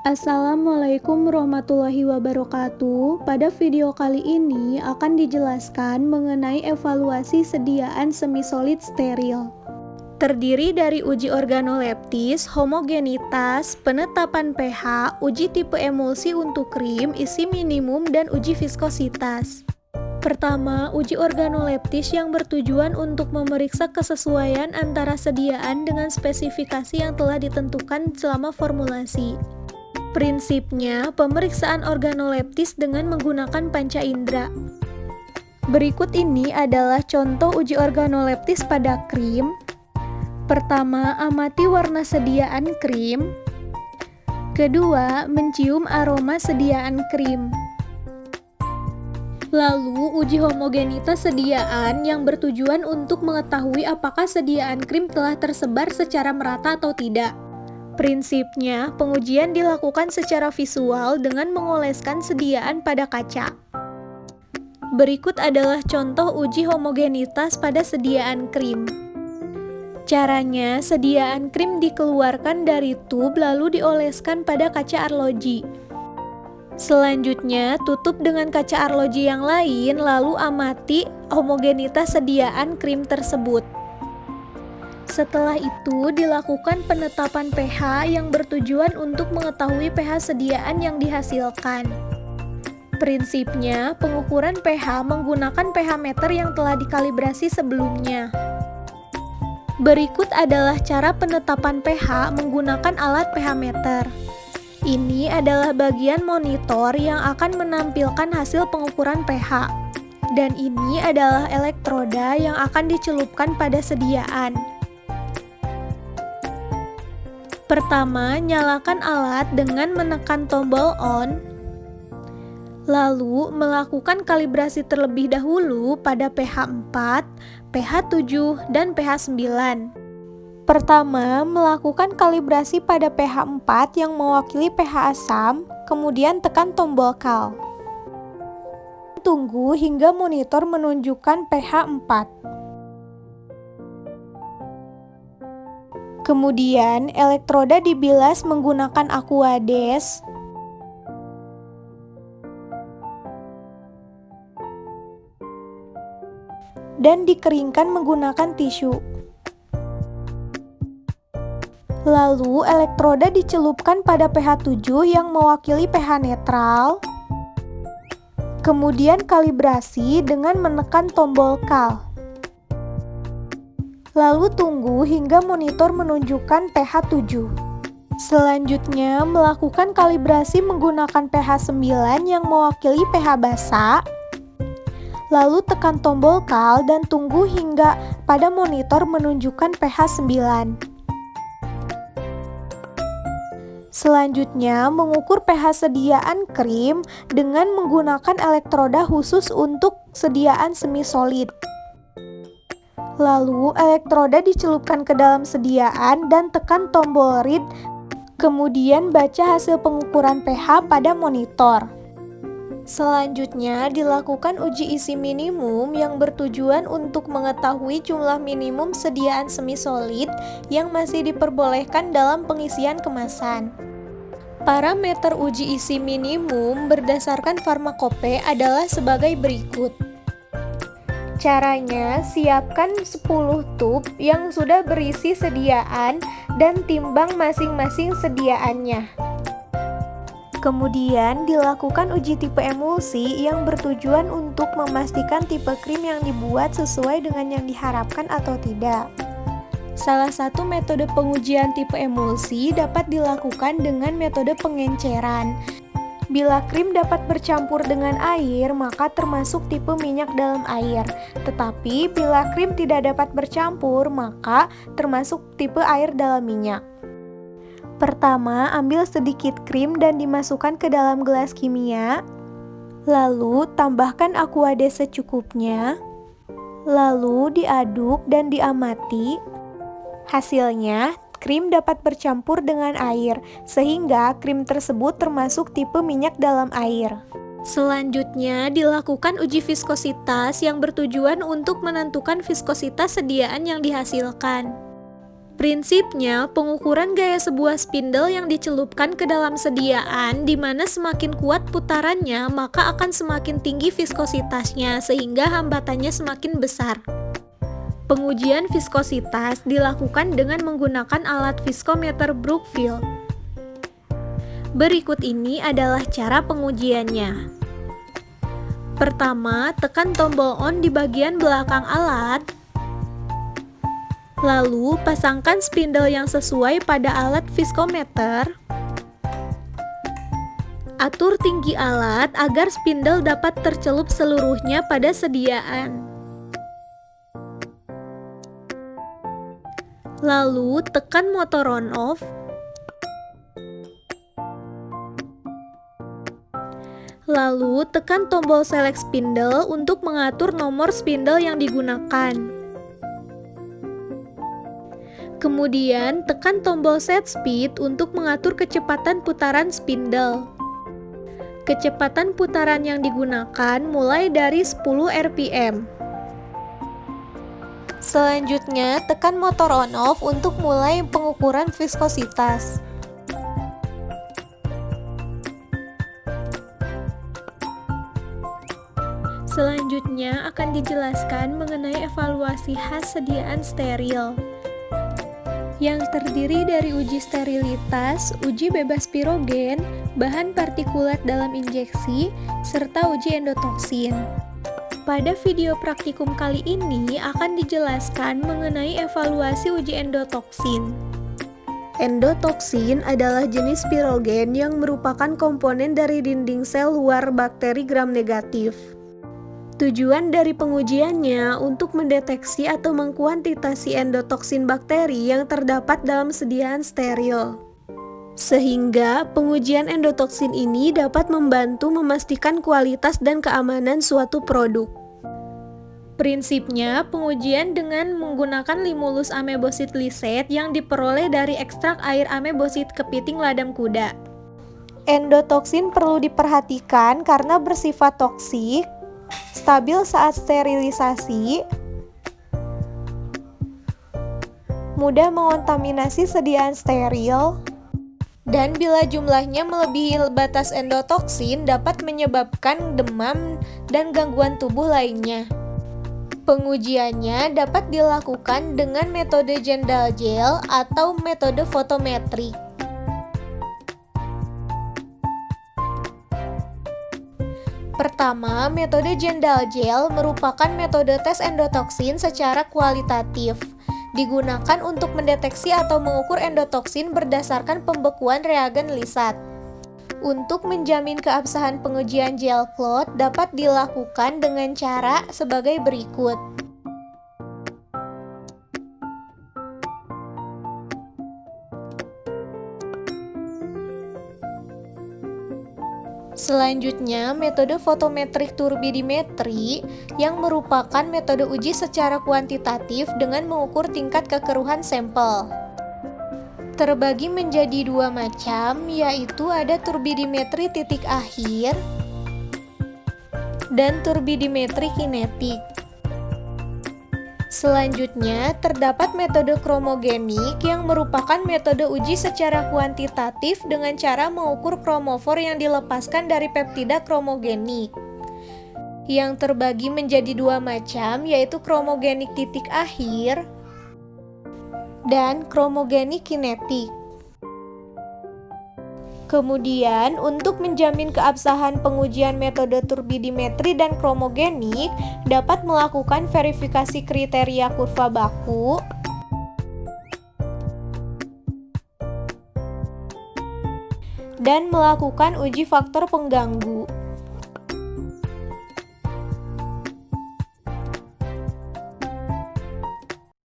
Assalamualaikum warahmatullahi wabarakatuh. Pada video kali ini akan dijelaskan mengenai evaluasi sediaan semisolid steril. Terdiri dari uji organoleptis, homogenitas, penetapan pH, uji tipe emulsi untuk krim, isi minimum, dan uji viskositas. Pertama, uji organoleptis yang bertujuan untuk memeriksa kesesuaian antara sediaan dengan spesifikasi yang telah ditentukan selama formulasi. Prinsipnya, pemeriksaan organoleptis dengan menggunakan panca indera. Berikut ini adalah contoh uji organoleptis pada krim. Pertama, amati warna sediaan krim. Kedua, mencium aroma sediaan krim. Lalu, uji homogenitas sediaan yang bertujuan untuk mengetahui apakah sediaan krim telah tersebar secara merata atau tidak. Prinsipnya, pengujian dilakukan secara visual dengan mengoleskan sediaan pada kaca. Berikut adalah contoh uji homogenitas pada sediaan krim. Caranya, sediaan krim dikeluarkan dari tub lalu dioleskan pada kaca arloji. Selanjutnya, tutup dengan kaca arloji yang lain lalu amati homogenitas sediaan krim tersebut. Setelah itu, dilakukan penetapan pH yang bertujuan untuk mengetahui pH sediaan yang dihasilkan. Prinsipnya, pengukuran pH menggunakan pH meter yang telah dikalibrasi sebelumnya. Berikut adalah cara penetapan pH menggunakan alat pH meter. Ini adalah bagian monitor yang akan menampilkan hasil pengukuran pH. Dan ini adalah elektroda yang akan dicelupkan pada sediaan. Pertama, nyalakan alat dengan menekan tombol on, lalu melakukan kalibrasi terlebih dahulu pada pH 4, pH 7, dan pH 9. Pertama, melakukan kalibrasi pada pH 4 yang mewakili pH asam, kemudian tekan tombol kal. Tunggu hingga monitor menunjukkan pH 4. Kemudian, elektroda dibilas menggunakan aquades dan dikeringkan menggunakan tisu. Lalu, elektroda dicelupkan pada pH 7 yang mewakili pH netral. Kemudian kalibrasi dengan menekan tombol kal. Lalu tunggu hingga monitor menunjukkan pH 7. Selanjutnya, melakukan kalibrasi menggunakan pH 9 yang mewakili pH basa. Lalu tekan tombol kal dan tunggu hingga pada monitor menunjukkan pH 9. Selanjutnya, mengukur pH sediaan krim dengan menggunakan elektroda khusus untuk sediaan semisolid. Lalu, elektroda dicelupkan ke dalam sediaan dan tekan tombol read, kemudian baca hasil pengukuran pH pada monitor. Selanjutnya, dilakukan uji isi minimum yang bertujuan untuk mengetahui jumlah minimum sediaan semisolid yang masih diperbolehkan dalam pengisian kemasan. Parameter uji isi minimum berdasarkan farmakope adalah sebagai berikut. Caranya, siapkan 10 tub yang sudah berisi sediaan dan timbang masing-masing sediaannya. Kemudian, dilakukan uji tipe emulsi yang bertujuan untuk memastikan tipe krim yang dibuat sesuai dengan yang diharapkan atau tidak. Salah satu metode pengujian tipe emulsi dapat dilakukan dengan metode pengenceran. Bila krim dapat bercampur dengan air, maka termasuk tipe minyak dalam air. Tetapi bila krim tidak dapat bercampur, maka termasuk tipe air dalam minyak. Pertama, ambil sedikit krim dan dimasukkan ke dalam gelas kimia. Lalu, tambahkan aquades secukupnya. Lalu, diaduk dan diamati. Hasilnya, krim dapat bercampur dengan air, sehingga krim tersebut termasuk tipe minyak dalam air. Selanjutnya, dilakukan uji viskositas yang bertujuan untuk menentukan viskositas sediaan yang dihasilkan. Prinsipnya, pengukuran gaya sebuah spindle yang dicelupkan ke dalam sediaan, di mana semakin kuat putarannya, maka akan semakin tinggi viskositasnya, sehingga hambatannya semakin besar. Pengujian viskositas dilakukan dengan menggunakan alat viskometer Brookfield. Berikut ini adalah cara pengujiannya. Pertama, tekan tombol on di bagian belakang alat. Lalu, pasangkan spindle yang sesuai pada alat viskometer. Atur tinggi alat agar spindle dapat tercelup seluruhnya pada sediaan. Lalu, tekan motor on-off. Lalu, tekan tombol select spindle untuk mengatur nomor spindle yang digunakan. Kemudian, tekan tombol set speed untuk mengatur kecepatan putaran spindle. Kecepatan putaran yang digunakan mulai dari 10 rpm. Selanjutnya, tekan motor on-off untuk mulai pengukuran viskositas. Selanjutnya akan dijelaskan mengenai evaluasi khas sediaan steril, yang terdiri dari uji sterilitas, uji bebas pirogen, bahan partikulat dalam injeksi, serta uji endotoksin. Pada video praktikum kali ini akan dijelaskan mengenai evaluasi uji endotoksin. Endotoksin adalah jenis pirogen yang merupakan komponen dari dinding sel luar bakteri gram negatif. Tujuan dari pengujiannya untuk mendeteksi atau mengkuantitasi endotoksin bakteri yang terdapat dalam sediaan steril. Sehingga pengujian endotoksin ini dapat membantu memastikan kualitas dan keamanan suatu produk. Prinsipnya, pengujian dengan menggunakan Limulus amebosit lysate yang diperoleh dari ekstrak air amebosit kepiting ladam kuda. Endotoksin perlu diperhatikan karena bersifat toksik, stabil saat sterilisasi, mudah mengontaminasi sediaan steril, dan bila jumlahnya melebihi batas endotoksin dapat menyebabkan demam dan gangguan tubuh lainnya. Pengujiannya dapat dilakukan dengan metode Jendal gel atau metode fotometrik. Pertama, metode Jendal gel merupakan metode tes endotoksin secara kualitatif. Digunakan untuk mendeteksi atau mengukur endotoksin berdasarkan pembekuan reagen lisat. Untuk menjamin keabsahan pengujian gel cloth dapat dilakukan dengan cara sebagai berikut. Selanjutnya, metode fotometrik turbidimetri yang merupakan metode uji secara kuantitatif dengan mengukur tingkat kekeruhan sampel. Terbagi menjadi dua macam, yaitu ada turbidimetri titik akhir dan turbidimetri kinetik. Selanjutnya, terdapat metode kromogenik yang merupakan metode uji secara kuantitatif dengan cara mengukur kromofor yang dilepaskan dari peptida kromogenik. Yang terbagi menjadi dua macam, yaitu kromogenik titik akhir dan kromogenik kinetik. Kemudian, untuk menjamin keabsahan pengujian metode turbidimetri dan kromogenik, dapat melakukan verifikasi kriteria kurva baku, dan melakukan uji faktor pengganggu.